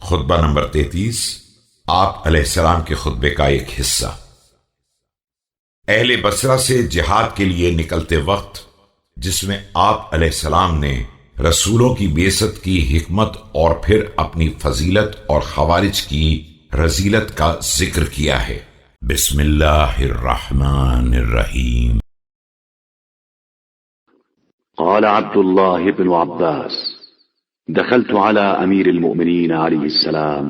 خطبہ نمبر 33 آپ علیہ السلام کے خطبے کا ایک حصہ۔ اہل بصرہ سے جہاد کے لیے نکلتے وقت، جس میں آپ علیہ السلام نے رسولوں کی بعثت کی حکمت اور پھر اپنی فضیلت اور خوارج کی رذیلت کا ذکر کیا ہے۔ بسم اللہ الرحمن الرحیم۔ قال عبد الله بن عباس: دخلت على أمير المؤمنين عليه السلام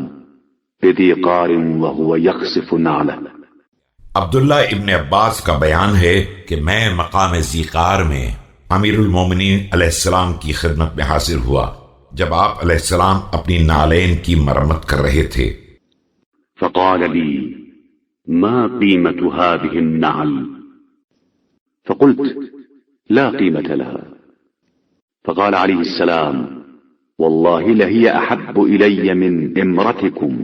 بذي قار وهو يخسف نعله۔ عبداللہ ابن عباس کا بیان ہے کہ میں مقام ذی قار میں امیر المومنین علیہ السلام کی خدمت میں حاضر ہوا جب آپ علیہ السلام اپنی نالین کی مرمت کر رہے تھے۔ فقال لي: ما قيمة هذه النعل؟ فقلت: لا قيمة لها۔ فقال عليه السلام: والله لهي أحب إلي من امرتكم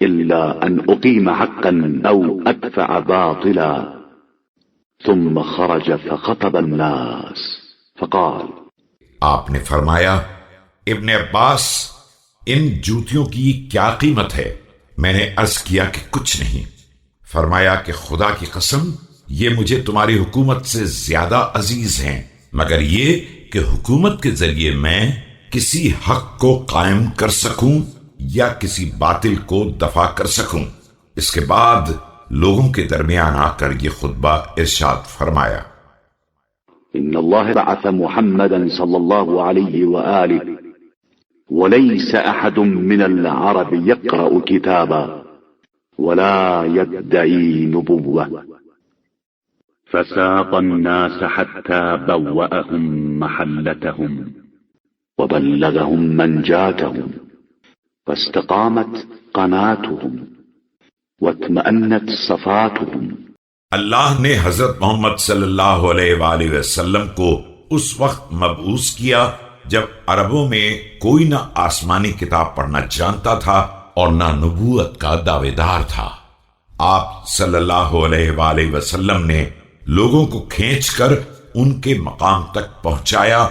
إلا أن أقيم حقا أو أدفع باطلا۔ ثم خرج فخطب الناس فقال: آپ نے فرمایا، ابن عباس، ان جوتیوں کی کیا قیمت ہے؟ میں نے عرض کیا کہ کچھ نہیں۔ فرمایا کہ خدا کی قسم، یہ مجھے تمہاری حکومت سے زیادہ عزیز ہیں، مگر یہ کہ حکومت کے ذریعے میں کسی حق کو قائم کر سکوں یا کسی باطل کو دفع کر سکوں۔ اس کے بعد لوگوں کے درمیان آ کر یہ خطبہ ارشاد فرمایا: إن الله بعث محمدا صلى الله عليه وآله وليس أحد من العرب يقرأ كتابا ولا يدعي نبوة، فساق الناس حتى بوأهم محلتهم وبلغهم منجاتهم، فاستقامت قناتهم واطمأنت صفاتهم۔ اللہ نے حضرت محمد صلی اللہ علیہ وآلہ وسلم کو اس وقت مبعوث کیا جب عربوں میں کوئی نہ آسمانی کتاب پڑھنا جانتا تھا اور نہ نبوت کا دعوے دار تھا۔ آپ صلی اللہ علیہ وآلہ وسلم نے لوگوں کو کھینچ کر ان کے مقام تک پہنچایا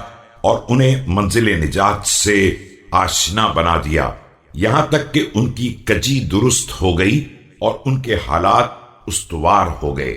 اور انہیں منزل نجات سے آشنا بنا دیا، یہاں تک کہ ان کی کجی درست ہو گئی اور ان کے حالات استوار ہو گئے۔